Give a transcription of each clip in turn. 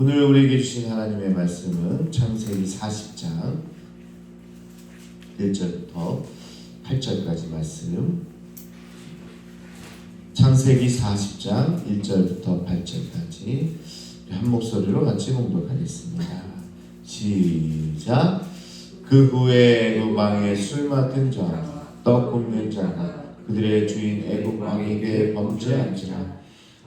오늘 우리에게 주신 하나님의 말씀은 창세기 40장 1절부터 8절까지 말씀. 창세기 40장 1절부터 8절까지 한 목소리로 같이 봉독하겠습니다. 시작. 그 후에 애굽 왕의 술 맡은 자, 떡 굽는 자가 그들의 주인 애굽 왕에게 범죄한지라.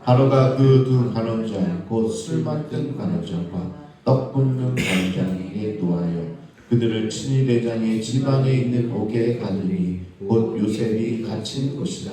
바로가 그 두 간원장 곧 술 맡은 간원장과 떡 굽는 간원장에게 노하여 그들을 친위 대장의 집안에 있는 옥에 가두니 곧 요셉이 갇힌 곳이라.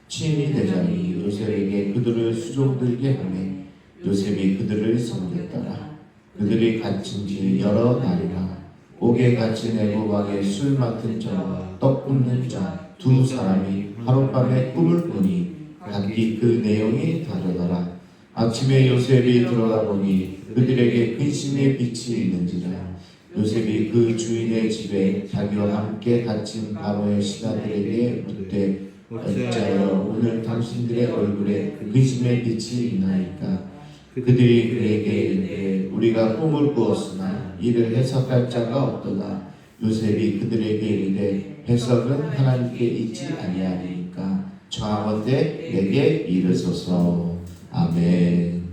친위 대장이 요셉에게 그들을 수종들게 하매 요셉이 그들을 섬겼더라. 그들이 갇힌 지 여러 날이라. 옥에 갇힌 애굽 왕의 술 맡은 자와 떡 굽는 자 두 사람이 하룻밤에 꿈을 꾸니 각기 그 내용이 다르더라. 아침에 요셉이 들어가 보니 그들에게 근심의 빛이 있는지라. 요셉이 그 주인의 집에 자기와 함께 갇힌 바로의 신하들에게 묻되 어찌하여 오늘 당신들의 얼굴에 근심의 빛이 있나이까. 그들이 그에게 이르되 우리가 꿈을 꾸었으나 이를 해석할 자가 없도다. 요셉이 그들에게 이르되 해석은 하나님께 있지 아니하리니까 청하건대 내게 이르소서. 아멘.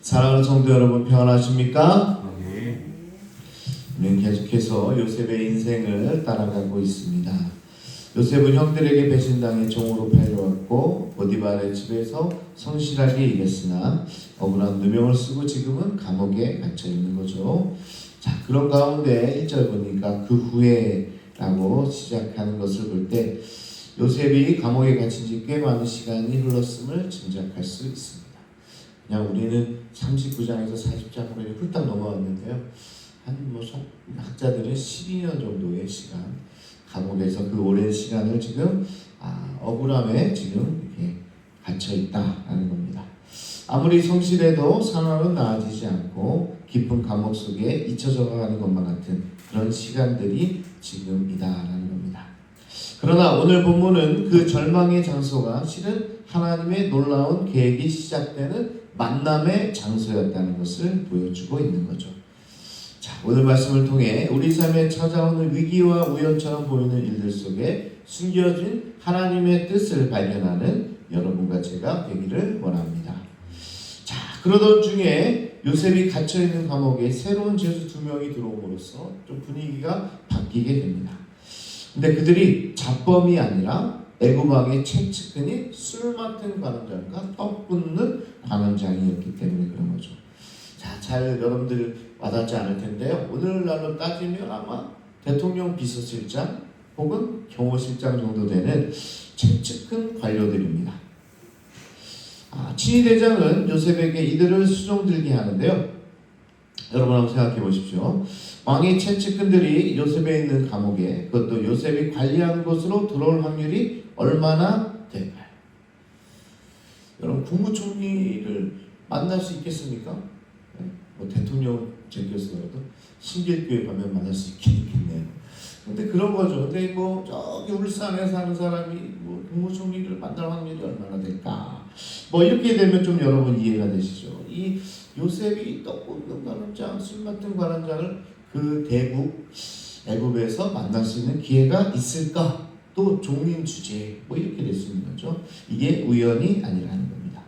사랑하는 성도 여러분, 평안하십니까? 아멘. 우리는 계속해서 요셉의 인생을 따라가고 있습니다. 요셉은 형들에게 배신당해 종으로 팔려왔고 보디발의 집에서 성실하게 일했으나 억울한 누명을 쓰고 지금은 감옥에 갇혀 있는 거죠. 자, 그런 가운데 1절 보니까 그 후에 라고 시작하는 것을 볼 때 요셉이 감옥에 갇힌 지 꽤 많은 시간이 흘렀음을 짐작할 수 있습니다. 그냥 우리는 39장에서 40장으로 훌딱 넘어왔는데요. 학자들은 12년 정도의 시간, 감옥에서 그 오랜 시간을 지금 억울함에 지금 이렇게 갇혀 있다라는 겁니다. 아무리 성실해도 상황은 나아지지 않고 깊은 감옥 속에 잊혀져 가는 것만 같은 그런 시간들이 지금이다라는 겁니다. 그러나 오늘 본문은 그 절망의 장소가 실은 하나님의 놀라운 계획이 시작되는 만남의 장소였다는 것을 보여주고 있는 거죠. 자, 오늘 말씀을 통해 우리 삶에 찾아오는 위기와 우연처럼 보이는 일들 속에 숨겨진 하나님의 뜻을 발견하는 여러분과 제가 되기를 원합니다. 자, 그러던 중에 요셉이 갇혀있는 감옥에 새로운 죄수 2명이 들어옴으로써 좀 분위기가 바뀌게 됩니다. 근데 그들이 잡범이 아니라 애굽 왕의 최측근인 술 맡은 관원장과 떡 굽는 관원장이었기 때문에 그런 거죠. 자, 잘 여러분들 와닿지 않을 텐데요. 오늘날로 따지면 아마 대통령 비서실장 혹은 경호실장 정도 되는 최측근 관료들입니다. 친위대장은 요셉에게 이들을 수종들게 하는데요. 여러분 한번 생각해 보십시오. 왕의 최측근들이 요셉에 있는 감옥에, 그것도 요셉이 관리하는 곳으로 들어올 확률이 얼마나 될까요? 여러분, 국무총리를 만날 수 있겠습니까? 뭐 대통령 제껴서라도 신길교회 가면 만날 수 있겠네요. 근데 그런 거죠. 근데 뭐 저기 울산에 사는 사람이 뭐 국무총리를 만날 확률이 얼마나 될까? 뭐 이렇게 되면 좀 여러분 이해가 되시죠? 이 요셉이 떡 굽는 관원장, 술 맡은 관원장을 그 대국 애굽에서 만날 수 있는 기회가 있을까? 또 종인 주제 뭐 이렇게 될 수 있는 거죠. 이게 우연이 아니라는 겁니다.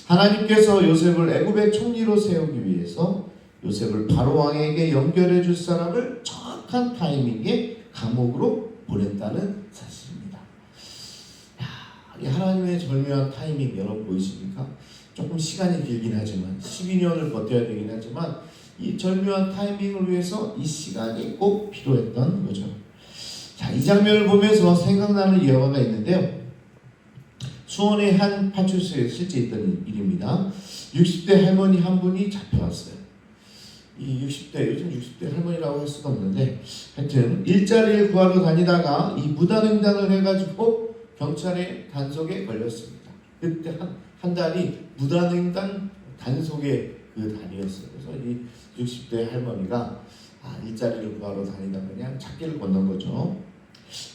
하나님께서 요셉을 애굽의 총리로 세우기 위해서 요셉을 바로 왕에게 연결해 줄 사람을 정확한 타이밍에 감옥으로 보냈다는 사실입니다. 이 하나님의 절묘한 타이밍 여러분 보이십니까? 조금 시간이 길긴 하지만 12년을 버텨야 되긴 하지만 이 절묘한 타이밍을 위해서 이 시간이 꼭 필요했던 거죠. 자, 이 장면을 보면서 생각나는 일화가 있는데요. 수원의 한 파출소에 실제 있던 일입니다. 60대 할머니 한 분이 잡혀왔어요. 이 60대, 요즘 60대 할머니라고 할 수가 없는데 하여튼 일자리를 구하러 다니다가 이 무단횡단을 해가지고 경찰의 단속에 걸렸습니다. 그때 한 달이 무단횡단 단속의 그 달이었어요. 그래서 이 60대 할머니가 일자리를 구하러 다니다가 그냥 찾기를 건넌 거죠.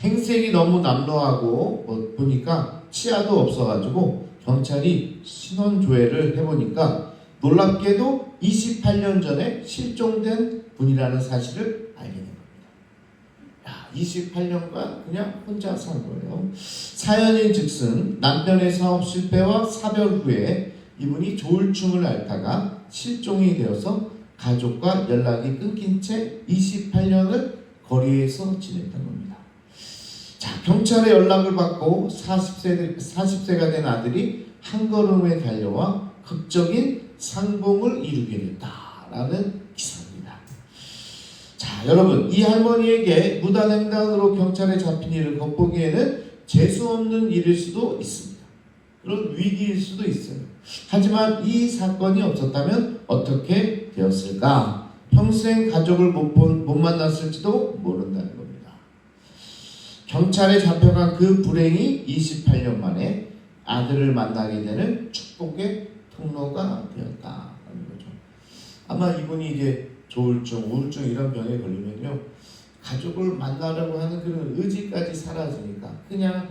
행색이 너무 남루하고 보니까 치아도 없어가지고 경찰이 신원 조회를 해보니까 놀랍게도 28년 전에 실종된 분이라는 사실을 알게 된 겁니다. 28년간 그냥 혼자 산 거예요. 사연인 즉슨 남편의 사업 실패와 사별 후에 이분이 조울증을 앓다가 실종이 되어서 가족과 연락이 끊긴 채 28년을 거리에서 지냈던 겁니다. 자, 경찰의 연락을 받고 40세가 된 아들이 한 걸음에 달려와 극적인 상봉을 이루게 됐다라는 기사입니다. 자, 여러분, 이 할머니에게 무단횡단으로 경찰에 잡힌 일을 겉보기에는 재수 없는 일일 수도 있습니다. 그런 위기일 수도 있어요. 하지만 이 사건이 없었다면 어떻게 되었을까? 평생 가족을 못 만났을지도 모른다는 겁니다. 경찰에 잡혀간 그 불행이 28년 만에 아들을 만나게 되는 축복의 통로가 되었다는 거죠. 아마 이분이 이제 조울증, 우울증 이런 병에 걸리면요, 가족을 만나려고 하는 그런 의지까지 사라지니까 그냥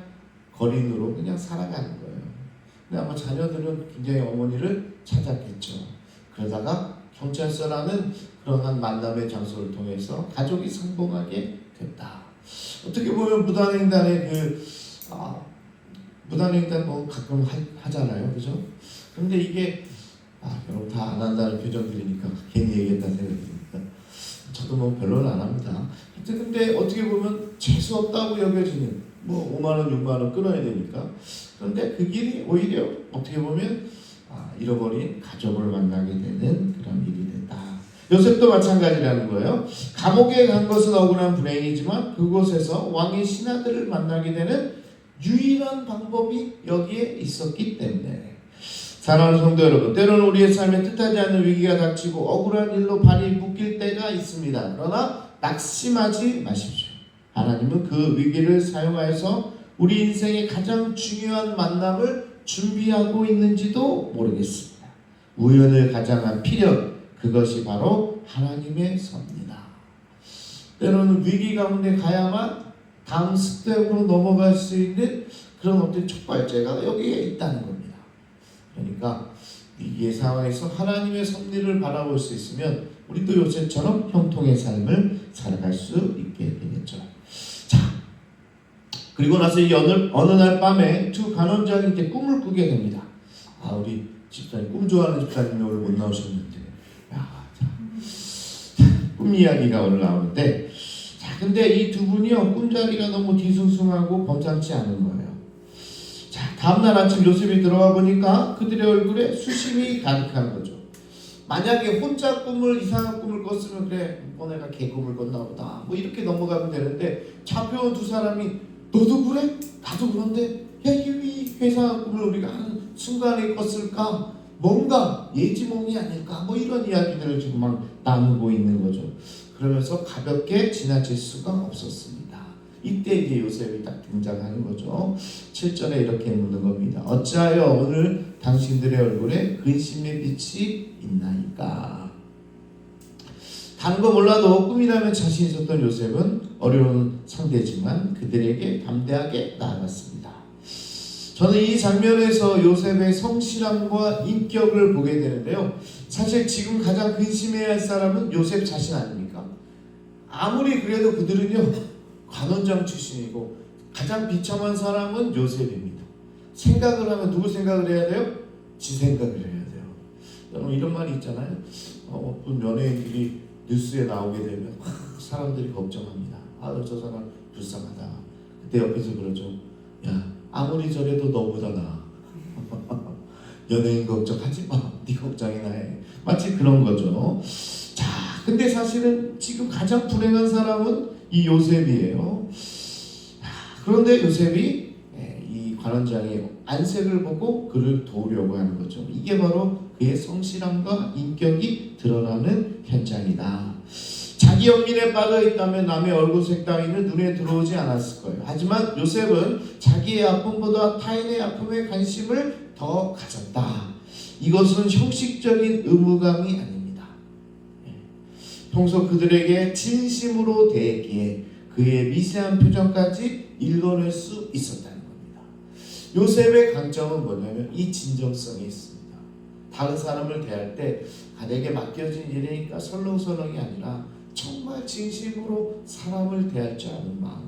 거린으로 그냥 살아가는 거예요. 근데 아마 자녀들은 굉장히 어머니를 찾았겠죠. 그러다가 경찰서라는 그러한 만남의 장소를 통해서 가족이 상봉하게 됐다. 어떻게 보면 무단횡단의 무단횡단 뭐 가끔 하잖아요, 그죠? 근데 이게 여러분 다 안 한다는 표정들이니까 괜히 얘기했다 생각이 듭니다. 저도 뭐 별로는 안 합니다. 근데 어떻게 보면 재수 없다고 여겨지는 뭐 5만 원, 6만 원 끊어야 되니까. 그런데 그 길이 오히려 어떻게 보면 잃어버린 가족을 만나게 되는 그런 일이 됐다. 요셉도 마찬가지라는 거예요. 감옥에 간 것은 억울한 불행이지만 그곳에서 왕의 신하들을 만나게 되는 유일한 방법이 여기에 있었기 때문에, 사랑하는 성도 여러분, 때로는 우리의 삶에 뜻하지 않는 위기가 닥치고 억울한 일로 발이 묶일 때가 있습니다. 그러나 낙심하지 마십시오. 하나님은 그 위기를 사용하여서 우리 인생의 가장 중요한 만남을 준비하고 있는지도 모르겠습니다. 우연을 가장한 필연, 그것이 바로 하나님의 섭니다. 때로는 위기 가운데 가야만 다음 스텝으로 넘어갈 수 있는 그런 어떤 촉발제가 여기에 있다는 겁니다. 그러니까 위기의 상황에서 하나님의 섭리를 바라볼 수 있으면 우리도 요셉처럼 형통의 삶을 살아갈 수 있게 되겠죠. 자, 그리고 나서 이 어느 날 밤에 두 간원장이 이제 꿈을 꾸게 됩니다. 우리 집사님, 꿈 좋아하는 집사님이 오늘 못 나오셨는데, 꿈 이야기가 오늘 나오는데, 자, 근데 이 두 분이요, 꿈자리가 너무 뒤숭숭하고 범상치 않은 거예요. 자, 다음날 아침 요셉이 들어와 보니까 그들의 얼굴에 수심이 가득한 거죠. 만약에 혼자 이상한 꿈을 꿨으면 그래, 내가 개꿈을 꿨나 보다, 뭐 이렇게 넘어가면 되는데, 잡혀온 두 사람이 너도 그래? 나도 그런데 야, 이 회사한 꿈을 우리가 하는 순간에 꿨을까? 뭔가 예지몽이 아닐까? 뭐 이런 이야기들을 지금 막 나누고 있는 거죠. 그러면서 가볍게 지나칠 수가 없었습니다. 이때 이제 요셉이 딱 등장하는 거죠. 7절에 이렇게 묻는 겁니다. 어찌하여 오늘 당신들의 얼굴에 근심의 빛이 있나이까? 다른 거 몰라도 꿈이라면 자신 있었던 요셉은 어려운 상대지만 그들에게 담대하게 나아갔습니다. 저는 이 장면에서 요셉의 성실함과 인격을 보게 되는데요. 사실 지금 가장 근심해야 할 사람은 요셉 자신 아닙니까? 아무리 그래도 그들은요, 관원장 출신이고 가장 비참한 사람은 요셉입니다. 생각을 하면 누구 생각을 해야 돼요? 지 생각을 해야 돼요. 여러분, 이런 말이 있잖아요. 어떤 연예인들이 뉴스에 나오게 되면 사람들이 걱정합니다. 저 사람 불쌍하다. 그때 옆에서 그러죠. 야, 아무리 저래도 너보다 나아. 연예인 걱정하지 마. 네 걱정이나 해. 마치 그런 거죠. 자, 근데 사실은 지금 가장 불행한 사람은 이 요셉이에요. 그런데 요셉이 이 관원장의 안색을 보고 그를 도우려고 하는 거죠. 이게 바로 그의 성실함과 인격이 드러나는 현장이다. 자기 연민에 빠져있다면 남의 얼굴색 따위는 눈에 들어오지 않았을 거예요. 하지만 요셉은 자기의 아픔보다 타인의 아픔에 관심을 더 가졌다. 이것은 형식적인 의무감이 아닙니다. 평소 그들에게 진심으로 대했기에 그의 미세한 표정까지 읽어낼 수 있었다는 겁니다. 요셉의 강점은 뭐냐면 이 진정성이 있습니다. 다른 사람을 대할 때 내게 맡겨진 일이니까 설렁설렁이 아니라 정말 진심으로 사람을 대할 줄 아는 마음.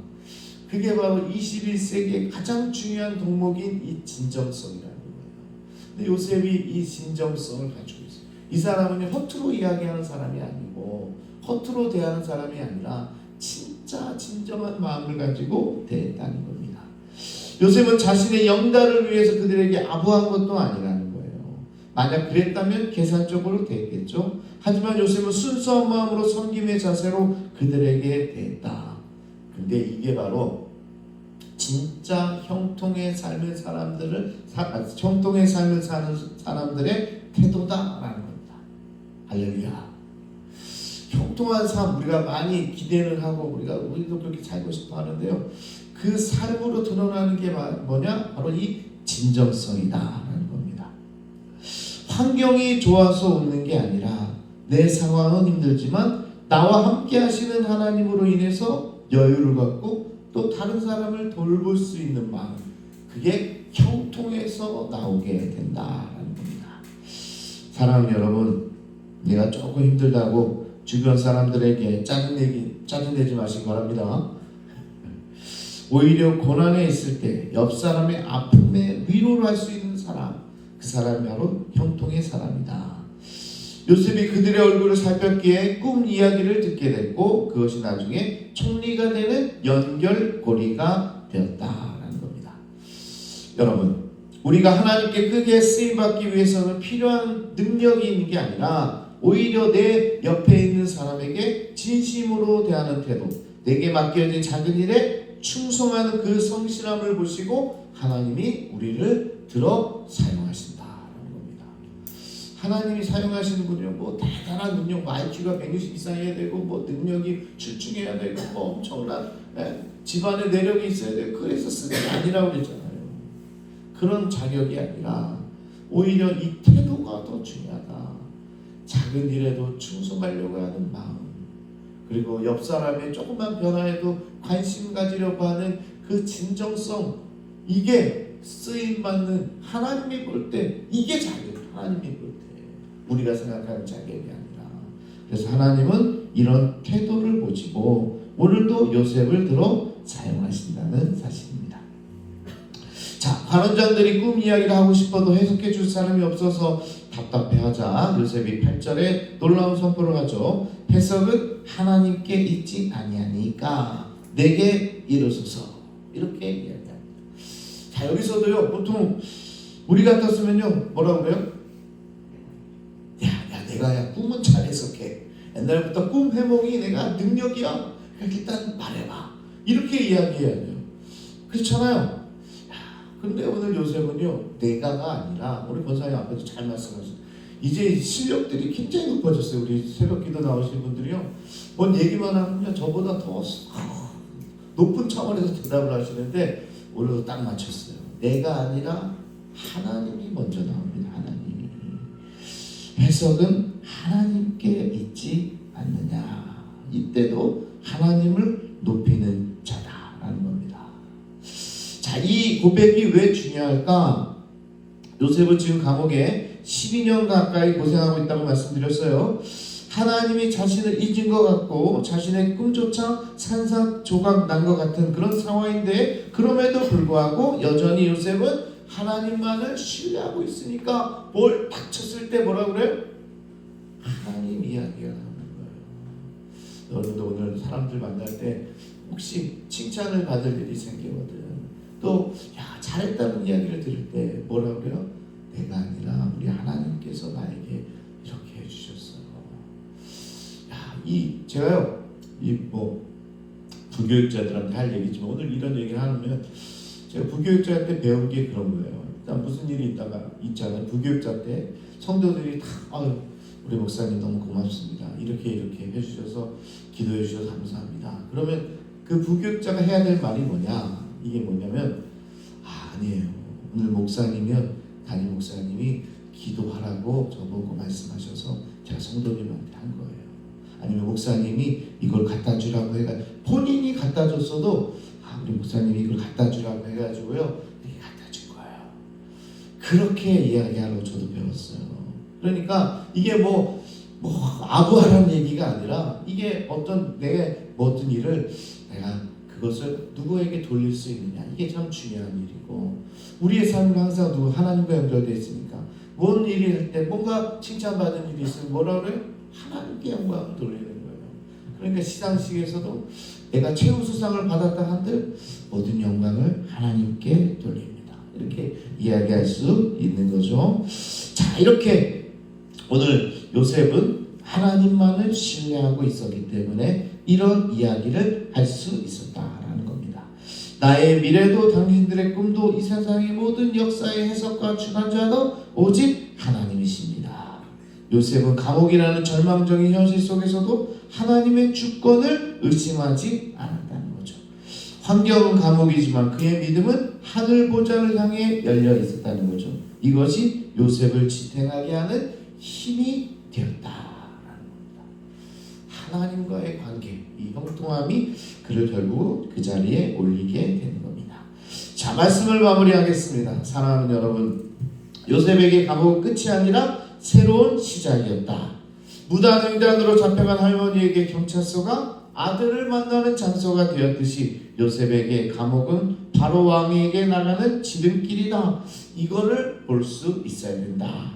그게 바로 21세기의 가장 중요한 덕목인 이 진정성이라는 거예요. 근데 요셉이 이 진정성을 가지고 있어요. 이 사람은 허투루 이야기하는 사람이 아니고 허투루 대하는 사람이 아니라 진짜 진정한 마음을 가지고 대했다는 겁니다. 요셉은 자신의 영달을 위해서 그들에게 아부한 것도 아니라는 거예요. 만약 그랬다면 계산적으로 대했겠죠. 하지만 요셉은 순수한 마음으로 섬김의 자세로 그들에게 대했다. 근데 이게 바로 진짜 형통의 삶을 사는 사람들의 태도다라는 겁니다. 할렐루야. 형통한 삶 우리가 많이 기대를 하고 우리도 그렇게 살고 싶어 하는데요. 그 삶으로 드러나는 게 뭐냐? 바로 이 진정성이다라는 겁니다. 환경이 좋아서 웃는 게 아니라 내 상황은 힘들지만 나와 함께 하시는 하나님으로 인해서 여유를 갖고 또 다른 사람을 돌볼 수 있는 마음, 그게 형통에서 나오게 된다라는 겁니다. 사랑하는 여러분, 내가 조금 힘들다고 주변 사람들에게 짜증내지 마시기 바랍니다. 오히려 고난에 있을 때 옆 사람의 아픔에 위로를 할 수 있는 사람, 그 사람이 바로 형통의 사람이다. 요셉이 그들의 얼굴을 살폈기에 꿈 이야기를 듣게 됐고 그것이 나중에 총리가 되는 연결고리가 되었다라는 겁니다. 여러분, 우리가 하나님께 크게 쓰임받기 위해서는 필요한 능력이 있는 게 아니라 오히려 내 옆에 있는 사람에게 진심으로 대하는 태도, 내게 맡겨진 작은 일에 충성하는 그 성실함을 보시고 하나님이 우리를 들어 사용하신다라는 겁니다. 하나님이 사용하시는 분이요, 뭐 대단한 능력, IQ가 160 이상해야 되고, 뭐 능력이 출중해야 되고, 뭐 엄청난 집안의 내력이 있어야 되고, 그래서 쓰는 게 아니라고 그랬잖아요. 그런 자격이 아니라 오히려 이 태도가 더 중요하다. 작은 일에도 충성하려고 하는 마음, 그리고 옆 사람의 조금만 변화에도 관심 가지려고 하는 그 진정성, 이게 쓰임받는 하나님이 볼 때 이게 자격, 하나님이 볼 때 우리가 생각하는 자격이 아니라. 그래서 하나님은 이런 태도를 보시고 오늘도 요셉을 들어 사용하신다는 사실입니다. 자, 관원장들이 꿈 이야기를 하고 싶어도 해석해 줄 사람이 없어서 답답해하자 요셉이 8절에 놀라운 선포를 하죠. 해석은 하나님께 있지 아니하니까 내게 이르소서, 이렇게 이야기합니다. 자, 여기서도요, 보통 우리 같았으면요 뭐라고 그래요? 내가 꿈은 잘 해석해, 옛날부터 꿈 해몽이 내가 능력이야, 일단 말해봐, 이렇게 이야기해야 돼요. 그렇잖아요. 근데 오늘 요셉은요, 내가가 아니라, 우리 권사님 앞에서 잘 말씀하셨어요. 이제 실력들이 굉장히 높아졌어요. 우리 새벽기도 나오시는 분들이요, 뭔 얘기만 하면 저보다 더 높은 차원에서 대답을 하시는데 오늘도 딱 맞췄어요. 내가 아니라 하나님이 먼저 나옵니다. 하나님이. 해석은 하나님께 있지 않느냐, 이때도 하나님을 높이는 자다라는 겁니다. 자, 이 고백이 왜 중요할까? 요셉은 지금 감옥에 12년 가까이 고생하고 있다고 말씀드렸어요. 하나님이 자신을 잊은 것 같고 자신의 꿈조차 산산조각 난 것 같은 그런 상황인데, 그럼에도 불구하고 여전히 요셉은 하나님만을 신뢰하고 있으니까 뭘 닥쳤을 때 뭐라고 그래요? 하나님 이야기가 나오는 거예요. 여러분도 오늘 사람들 만날 때 혹시 칭찬을 받을 일이 생기거든, 또 잘했다는 이야기를 들을 때 뭐라고 그래요? 내가 아니라 우리 하나님께서 나에게 이렇게 해주셨어요. 제가요, 부교육자들한테 할 얘기지만 오늘 이런 얘기를 하면, 제가 부교육자한테 배운 게 그런 거예요. 일단 무슨 일이 있잖아요. 부교육자 때 성도들이 다 우리 목사님 너무 고맙습니다, 이렇게 해주셔서 기도해 주셔서 감사합니다. 그러면 그 부교육자가 해야 될 말이 뭐냐? 이게 뭐냐면, 아니에요, 오늘 담임 목사님이 기도하라고 저보고 말씀하셔서 제가 성도님한테 한 거예요. 아니면 목사님이 이걸 갖다 주라고 해가지고, 본인이 갖다 줬어도 우리 목사님이 이걸 갖다 주라고 해가지고요, 이렇게 갖다 준 거예요. 그렇게 이야기하라고 저도 배웠어요. 그러니까 이게 뭐 아부하라는 얘기가 아니라 이게 어떤 어떤 일을 내가 그것을 누구에게 돌릴 수 있느냐, 이게 참 중요한 일이고, 우리의 삶은 항상 하나님과 연결되어 있으니까 뭔 일이 할 때 뭔가 칭찬받은 일이 있으면 뭐라 그래요? 하나님께 영광을 돌리는 거예요. 그러니까 시상식에서도 내가 최우수상을 받았다 한들 모든 영광을 하나님께 돌립니다. 이렇게 이야기할 수 있는 거죠. 자, 이렇게 오늘 요셉은 하나님만을 신뢰하고 있었기 때문에 이런 이야기를 할 수 있었다라는 겁니다. 나의 미래도 당신들의 꿈도 이 세상의 모든 역사의 해석과 주관자도 오직 하나님이십니다. 요셉은 감옥이라는 절망적인 현실 속에서도 하나님의 주권을 의심하지 않았다는 거죠. 환경은 감옥이지만 그의 믿음은 하늘 보좌를 향해 열려 있었다는 거죠. 이것이 요셉을 지탱하게 하는 힘이 되었다라는 겁니다. 하나님과의 관계, 이 형통함이 그를 결국 그 자리에 올리게 되는 겁니다. 자, 말씀을 마무리하겠습니다. 사랑하는 여러분, 요셉에게 감옥은 끝이 아니라 새로운 시작이었다. 무단횡단으로 잡혀간 할머니에게 경찰서가 아들을 만나는 장소가 되었듯이 요셉에게 감옥은 바로 왕에게 나가는 지름길이다. 이거를 볼 수 있어야 된다.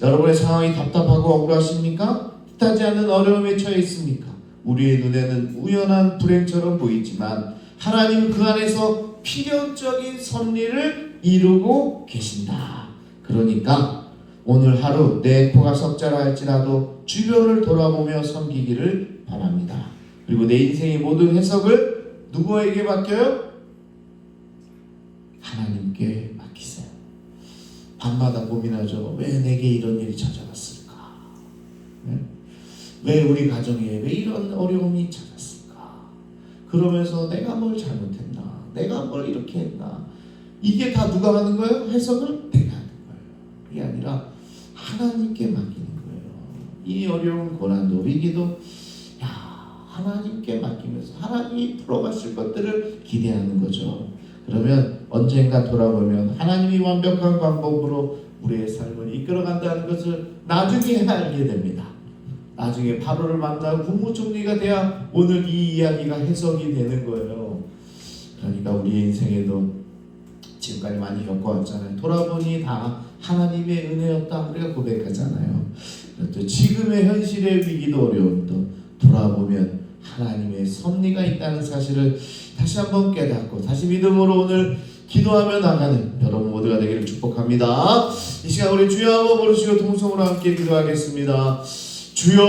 여러분의 상황이 답답하고 억울하십니까? 뜻하지 않는 어려움에 처해 있습니까? 우리의 눈에는 우연한 불행처럼 보이지만 하나님은 그 안에서 필연적인 섭리를 이루고 계신다. 그러니까 오늘 하루 내 코가 석자라 할지라도 주변을 돌아보며 섬기기를 바랍니다. 그리고 내 인생의 모든 해석을 누구에게 맡겨요? 하나님께 맡기세요. 밤마다 고민하죠. 왜 내게 이런 일이 찾아왔을까? 왜 우리 가정에 왜 이런 어려움이 찾았을까? 그러면서 내가 뭘 잘못했나? 내가 뭘 이렇게 했나? 이게 다 누가 하는 거예요? 해석을 내가 하는 거예요. 이게 아니라 하나님께 맡기는 거예요. 이 어려운 고난도 위기도 하나님께 맡기면서 하나님이 풀어가실 것들을 기대하는 거죠. 그러면 언젠가 돌아보면 하나님이 완벽한 방법으로 우리의 삶을 이끌어간다는 것을 나중에 알게 됩니다. 나중에 바로를 만나고 국무총리가 돼야 오늘 이 이야기가 해석이 되는 거예요. 그러니까 우리의 인생에도 지금까지 많이 겪어왔잖아요. 돌아보니 다 하나님의 은혜였다 우리가 고백하잖아요. 또 지금의 현실의 위기도 어려움도 돌아보면 하나님의 섭리가 있다는 사실을 다시 한번 깨닫고 다시 믿음으로 오늘 기도하며 나가는 여러분 모두가 되기를 축복합니다. 이 시간 우리 주여 한번 부르시고 통성으로 함께 기도하겠습니다. 주여